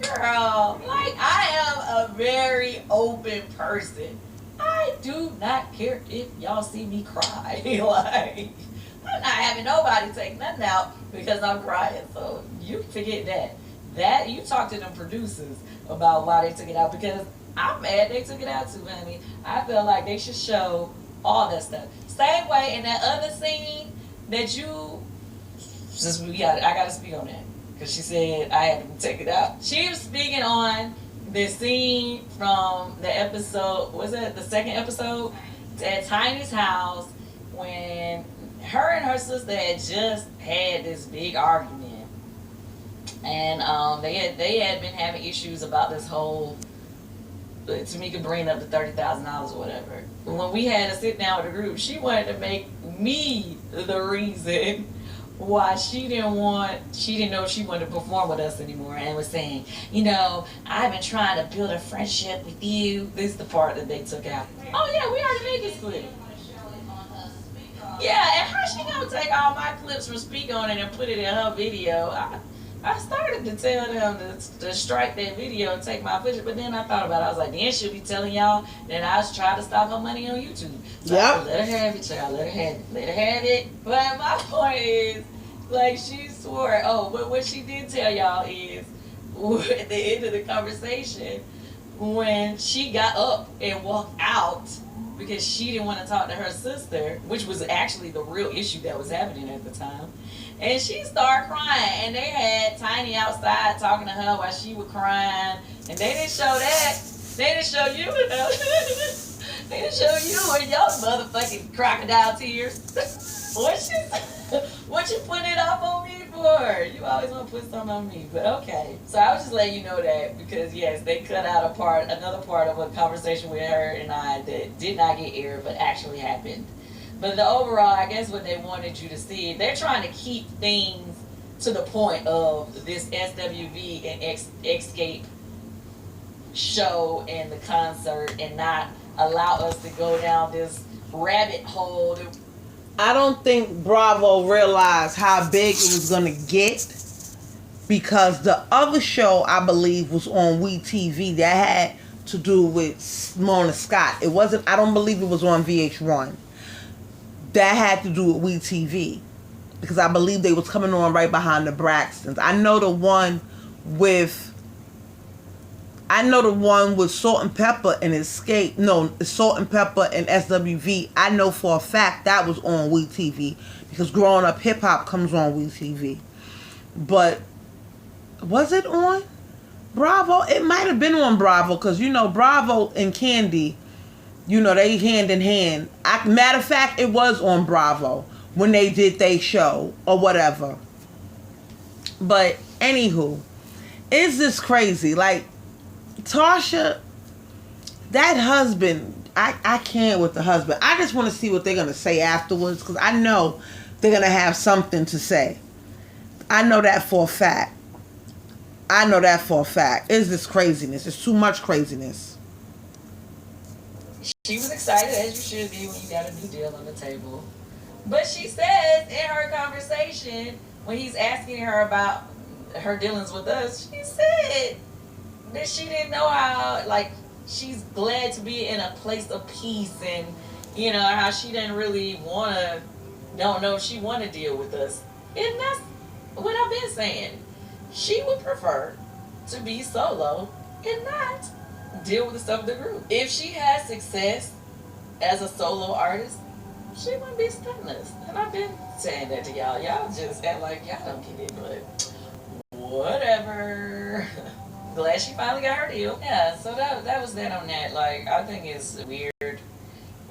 Girl, like, I am a very open person. I do not care if y'all see me cry. Like, I'm not having nobody take nothing out because I'm crying. So you forget that. That you talk to them producers about why they took it out, because I'm mad they took it out too, honey. I feel like they should show all that stuff. Same way in that other scene that you, I gotta speak on that because she said I had to take it out. She was speaking on the scene from the episode, was it the second episode, at Tiny's house, when her and her sister had just had this big argument, and they had been having issues about this whole, Tamika bringing up the $30,000 or whatever. When we had to sit down with the group, she wanted to make me the reason why she didn't know she wanted to perform with us anymore, and was saying, I've been trying to build a friendship with you. This is the part that they took out. Oh yeah, we already made this clip. Yeah, and how she gonna take all my clips from Speak On It and put it in her video? I started to tell them to strike that video and take my footage, but then I thought about it. I was like, then she'll be telling y'all that I was trying to stop her money on YouTube. So Yep. Let her have it, child. Let her have it. But my point is, like, she swore. Oh, but what she did tell y'all is, at the end of the conversation, when she got up and walked out because she didn't want to talk to her sister, which was actually the real issue that was happening at the time. And she started crying, and they had Tiny outside talking to her while she was crying, and they didn't show that. They didn't show you, they didn't show you and your motherfucking crocodile tears. What you putting it up on me for? You always want to put something on me, but okay. So I was just letting you know that because yes, they cut out another part of a conversation with her and I that did not get aired, but actually happened. But the overall, I guess what they wanted you to see, they're trying to keep things to the point of this SWV and Escape show and the concert, and not allow us to go down this rabbit hole. I don't think Bravo realized how big it was going to get, because the other show, I believe, was on WeTV that had to do with Mona Scott. It wasn't, I don't believe it was on VH1. That had to do with WeTV, because I believe they was coming on right behind the Braxtons. I know the one with Salt and Pepper and Escape. No, Salt and Pepper and SWV. I know for a fact that was on WeTV, because Growing Up Hip Hop comes on WeTV. But was it on Bravo? It might have been on Bravo, because Bravo and Candy, they hand in hand. Matter of fact, it was on Bravo when they did their show or whatever. But anywho, it's just crazy. Like, Tasha, that husband, I can't with the husband. I just want to see what they're going to say afterwards, because I know they're going to have something to say. I know that for a fact. I know that for a fact. It's this craziness. It's too much craziness. She was excited, as you should be when you got a new deal on the table. But she says in her conversation, when he's asking her about her dealings with us, she said that she didn't know how, like, she's glad to be in a place of peace, and, you know, how she didn't really don't know if she want to deal with us. And that's what I've been saying. She would prefer to be solo and not deal with the stuff of the group. If she has success as a solo artist, she wouldn't be stunning us. And I've been saying that to y'all. Y'all just act like y'all don't get it, but whatever. Glad she finally got her deal. Yeah, so that was that on that. Like, I think it's weird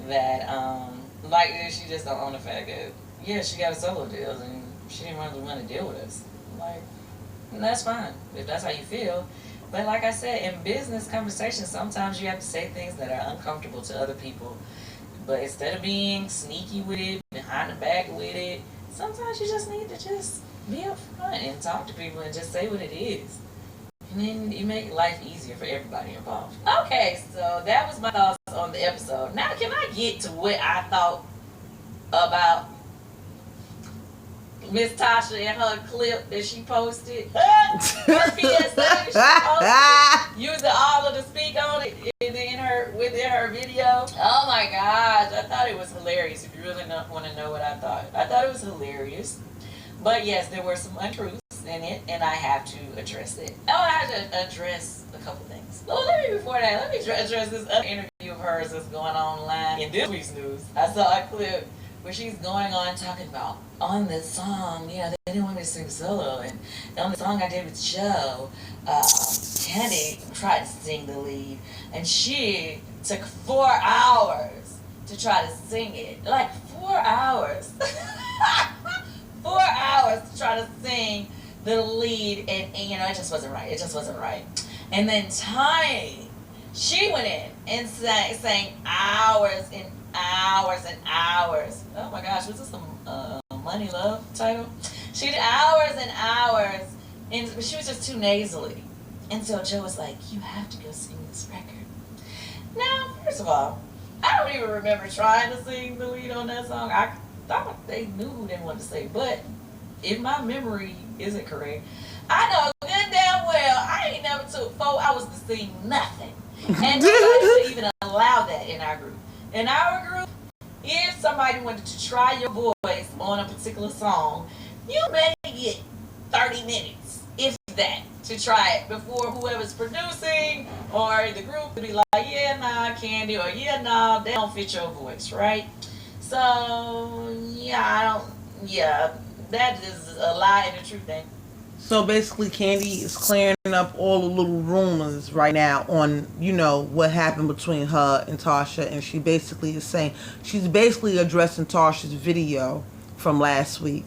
that, like, she just don't own the fact that, yeah, she got a solo deal and she didn't really want to deal with us. Like, that's fine if that's how you feel. But like I said, in business conversations, sometimes you have to say things that are uncomfortable to other people. But instead of being sneaky with it, behind the back with it, sometimes you just need to just be upfront and talk to people and just say what it is. And then you make life easier for everybody involved. Okay, so that was my thoughts on the episode. Now can I get to what I thought about Miss Tasha and her clip that she posted? Her PSA that she posted, using all of the speak on it within her video. Oh my gosh, I thought it was hilarious. If you really want to know what I thought it was hilarious. But yes, there were some untruths in it, and I have to address it. Oh, I have to address a couple things. Oh, before that, let me address this other interview of hers that's going online in this week's news. I saw a clip where she's going on talking about, on this song, you know, they didn't want me to sing solo, and on the song I did with Joe, Candy tried to sing the lead, and she took 4 hours to try to sing it. Like, 4 hours. 4 hours to try to sing the lead, and you know, it just wasn't right. And then Tiny, she went in and sang hours and hours and hours. Oh my gosh, was this a Money Love title? She did hours and hours, and she was just too nasally. And so Joe was like, you have to go sing this record. Now, first of all, I don't even remember trying to sing the lead on that song. I thought they knew who they wanted to say, but if my memory isn't correct, I know good damn well I ain't never took 4 hours to sing nothing. And nobody would even allow that in our group. In our group, if somebody wanted to try your voice on a particular song, you may get 30 minutes, if that, to try it before whoever's producing or the group would be like, yeah, nah, Candy, or yeah, nah, they don't fit your voice, right? So, yeah, that is a lie and a true thing. So basically, Candy is clearing up all the little rumors right now on, you know, what happened between her and Tasha. And she basically is saying, she's basically addressing Tasha's video from last week.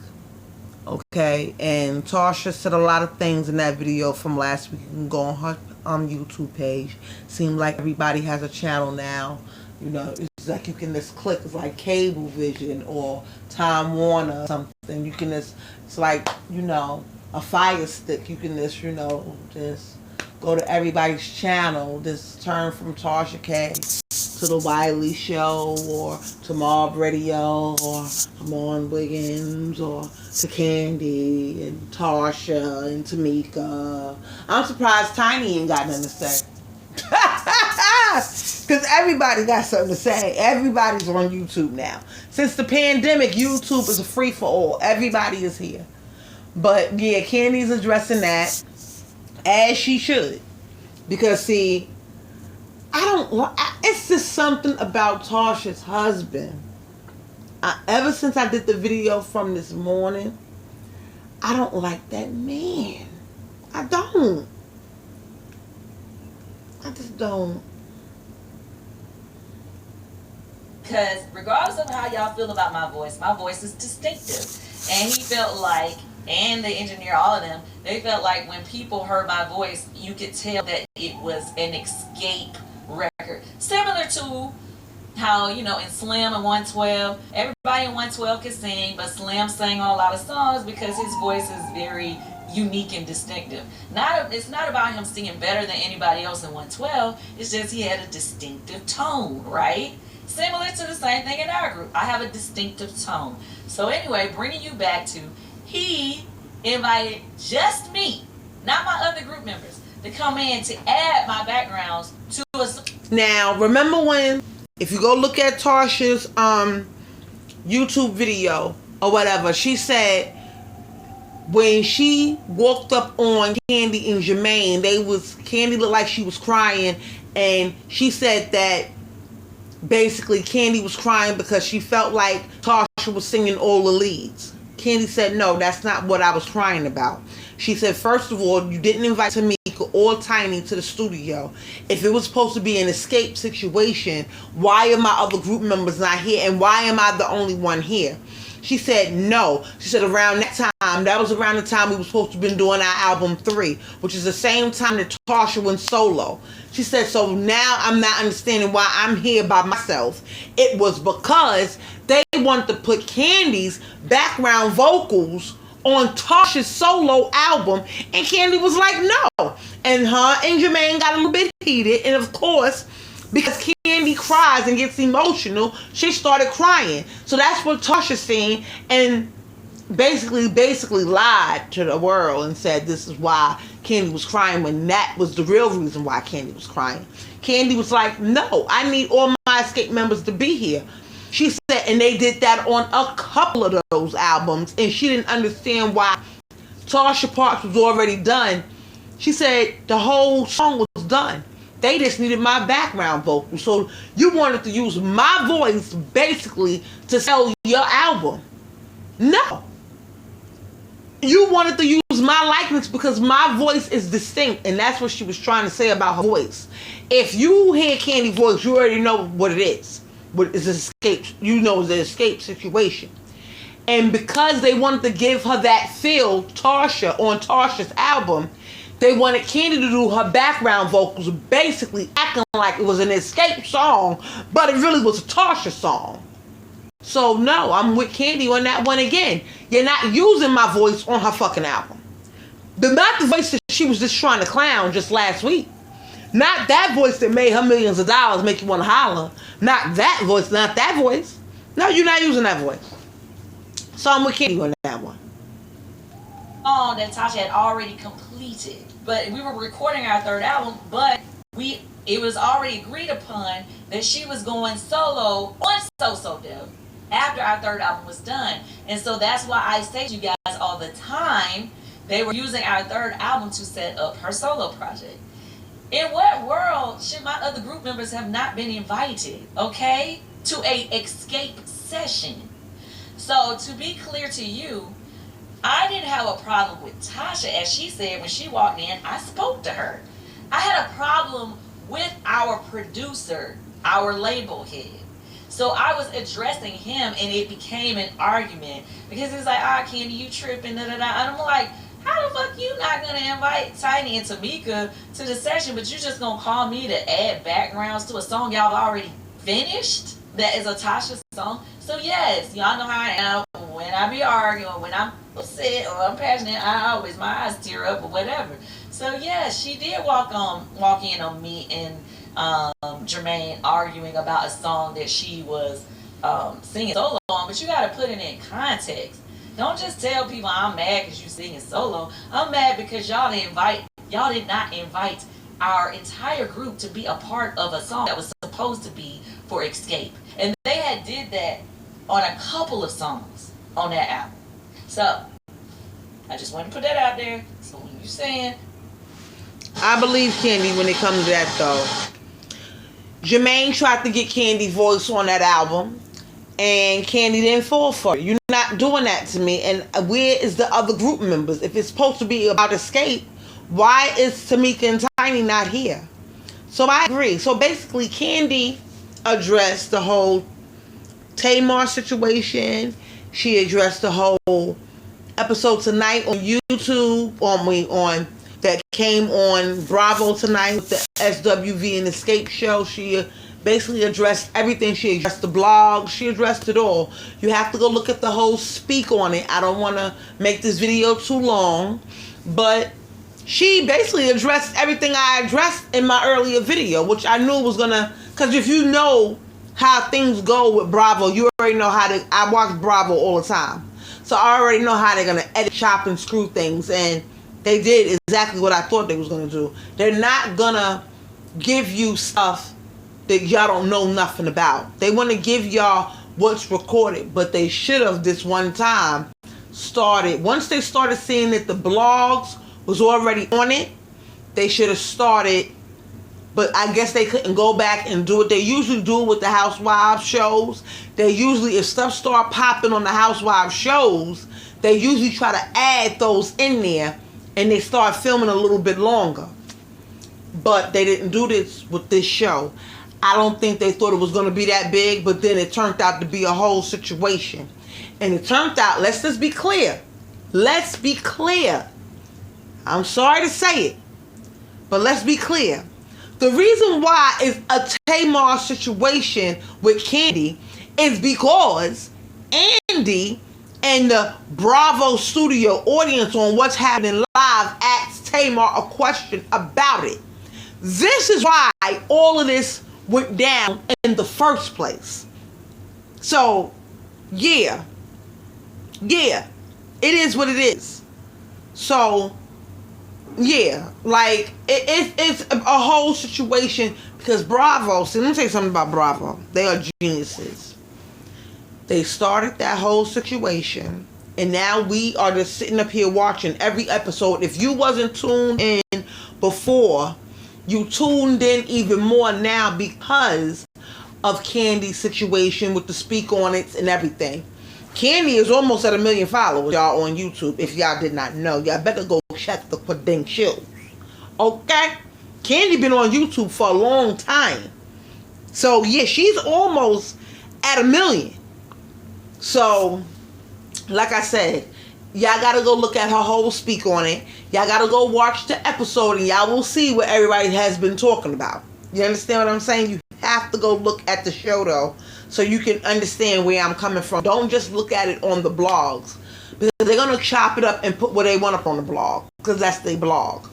Okay? And Tasha said a lot of things in that video from last week. You can go on her YouTube page. Seems like everybody has a channel now. You know, it's like you can just click. It's like Cablevision or Time Warner or something. You can just, it's like, you know, a Fire Stick. You can just, you know, just go to everybody's channel. Just turn from Tasha K to the Wiley Show, or to Mob Radio, or Amon Wiggins, or to Candy and Tasha and Tamika. I'm surprised Tiny ain't got nothing to say. Because everybody got something to say. Everybody's on YouTube now. Since the pandemic, YouTube is a free-for-all. Everybody is here. But yeah, Candy's addressing that, as she should. Because see, it's just something about Tasha's husband. Ever since I did the video from this morning, I don't like that man. I don't. I just don't. Because regardless of how y'all feel about my voice is distinctive. And he felt like, and the engineer, all of them, they felt like when people heard my voice, you could tell that it was an escape record. Similar to how, you know, in Slam and 112, everybody everybody in 112 can sing, but Slim sang on a lot of songs because his voice is very unique and distinctive. It's not about him singing better than anybody else in 112. It's just he had a distinctive tone, right? Similar to the same thing in our group. I have a distinctive tone. So anyway, bringing you back to, he invited just me, not my other group members, to come in to add my backgrounds to a... Now, remember when, if you go look at Tasha's YouTube video or whatever, she said when she walked up on Candy and Jermaine, Candy looked like she was crying, and she said that basically Candy was crying because she felt like Tasha was singing all the leads. Candy said, no, that's not what I was crying about. She said, first of all, you didn't invite Tamika or Tiny to the studio. If it was supposed to be an escape situation, why are my other group members not here? And why am I the only one here? She said, no. She said around that was around the time we were supposed to have been doing our album 3, which is the same time that Tasha went solo. She said, so now I'm not understanding why I'm here by myself. It was because they wanted to put Candy's background vocals on Tasha's solo album, and Candy was like, no. And her and Jermaine got a little bit heated, and of course, because Candy cries and gets emotional, she started crying. So that's what Tasha seen, and basically lied to the world and said this is why Candy was crying, when that was the real reason why Candy was crying. Candy was like, no, I need all my escape members to be here. She said, and they did that on a couple of those albums, and she didn't understand why Tasha Parks was already done. She said the whole song was done. They just needed my background vocal. So you wanted to use my voice basically to sell your album. No. You wanted to use my likeness because my voice is distinct, and that's what she was trying to say about her voice. If you hear Candy's voice, you already know what it is. What is escape? You know it's an escape situation. And because they wanted to give her that feel, Tasha, on Tasha's album, they wanted Candy to do her background vocals, basically acting like it was an escape song, but it really was a Tasha song. So no, I'm with Candy on that one again. You're not using my voice on her fucking album. Not the voice that she was just trying to clown just last week. Not that voice that made her millions of dollars, make you want to holler. Not that voice, not that voice. No, you're not using that voice. So I'm with Candy on that one. That Tasha had already completed. But we were recording our third album, but it was already agreed upon that she was going solo on So Dev after our third album was done. And so that's why I say to you guys all the time, they were using our third album to set up her solo project. In what world should my other group members have not been invited, okay, to a escape session? So to be clear to you, I didn't have a problem with Tasha. As she said, when she walked in, I spoke to her. I had a problem with our producer, our label head. So I was addressing him, and it became an argument because he's like, Candy, you tripping, da da da. And I'm like, how the fuck you not gonna invite Tiny and Tamika to the session, but you just gonna call me to add backgrounds to a song y'all already finished that is a Tasha song? So yes, y'all know how I am. When I be arguing, when I'm upset or I'm passionate, my eyes tear up or whatever. So yes, she did walk in on me and Jermaine arguing about a song that she was singing solo on, but you gotta put it in context. Don't just tell people I'm mad because you singing solo. I'm mad because y'all did not invite our entire group to be a part of a song that was supposed to be for Escape. And they had did that on a couple of songs on that album. So I just want to put that out there. So when you're saying, I believe Candy when it comes to that though. Jermaine tried to get Candy's voice on that album, and Candy didn't fall for it. You're not doing that to me. And where is the other group members? If it's supposed to be about Escape, why is Tamika and Tiny not here? So I agree. So basically, Candy addressed the whole Tamar situation. She addressed the whole episode tonight on YouTube, on that came on Bravo tonight with the SWV and Escape show. She basically addressed everything. She addressed the blog. She addressed it all. You have to go look at the whole speak on it. I don't want to make this video too long, but she basically addressed everything I addressed in my earlier video, which I knew was going to, because if you know how things go with Bravo, you already know how to, I watch Bravo all the time. So I already know how they're going to edit, chop, and screw things, and they did exactly what I thought they was going to do. They're not going to give you stuff that y'all don't know nothing about. They want to give y'all what's recorded, but they should have this one time started. Once they started seeing that the blogs was already on it, they should have started, but I guess they couldn't go back and do what they usually do with the Housewives shows. They usually, if stuff start popping on the Housewives shows, they usually try to add those in there, and they start filming a little bit longer. But they didn't do this with this show. I don't think they thought it was going to be that big, but then it turned out to be a whole situation. And it turned out, let's just be clear. Let's be clear. I'm sorry to say it, but let's be clear. The reason why it's a Tamar situation with Kandi is because Andy and the Bravo studio audience on What's Happening Live asked Tamar a question about it. This is why all of this went down in the first place. So, yeah, it is what it is. So, yeah, like, it's a whole situation because Bravo, see, let me tell you something about Bravo. They are geniuses. They started that whole situation, and now we are just sitting up here watching every episode. If you wasn't tuned in before, you tuned in even more now because of Kandi's situation with the speak on it and everything. Kandi is almost at 1 million followers, y'all, on YouTube. If y'all did not know, y'all better go check the credentials. Okay? Kandi been on YouTube for a long time. So, yeah, she's almost at 1 million. So, like I said, y'all gotta go look at her whole speak on it. Y'all gotta go watch the episode and y'all will see what everybody has been talking about. You understand what I'm saying? You have to go look at the show, though, so you can understand where I'm coming from. Don't just look at it on the blogs, because they're going to chop it up and put what they want up on the blog, because that's their blog.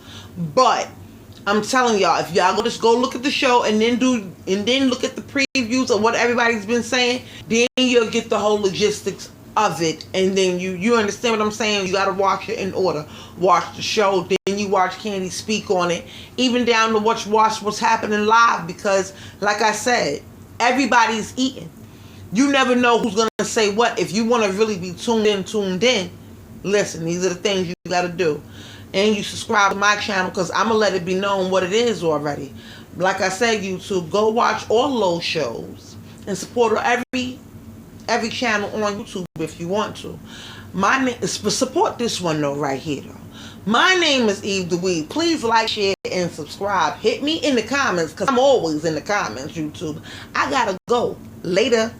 But I'm telling y'all, if y'all just go look at the show and then look at the previews of what everybody's been saying, then you'll get the whole logistics of it, and then you understand what I'm saying. You got to watch it in order. Watch the show, then you watch Kandi speak on it, even down to watch what's happening live, because like I said, everybody's eating. You never know who's going to say what. If you want to really be tuned in, listen, these are the things you got to do. And you subscribe to my channel, because I'm going to let it be known what it is already. Like I said, YouTube, go watch all those shows and support every channel on YouTube if you want to. Support this one though, right here though. My name is Eve the Weed. Please like, share, and subscribe. Hit me in the comments, because I'm always in the comments, YouTube. I gotta go. Later.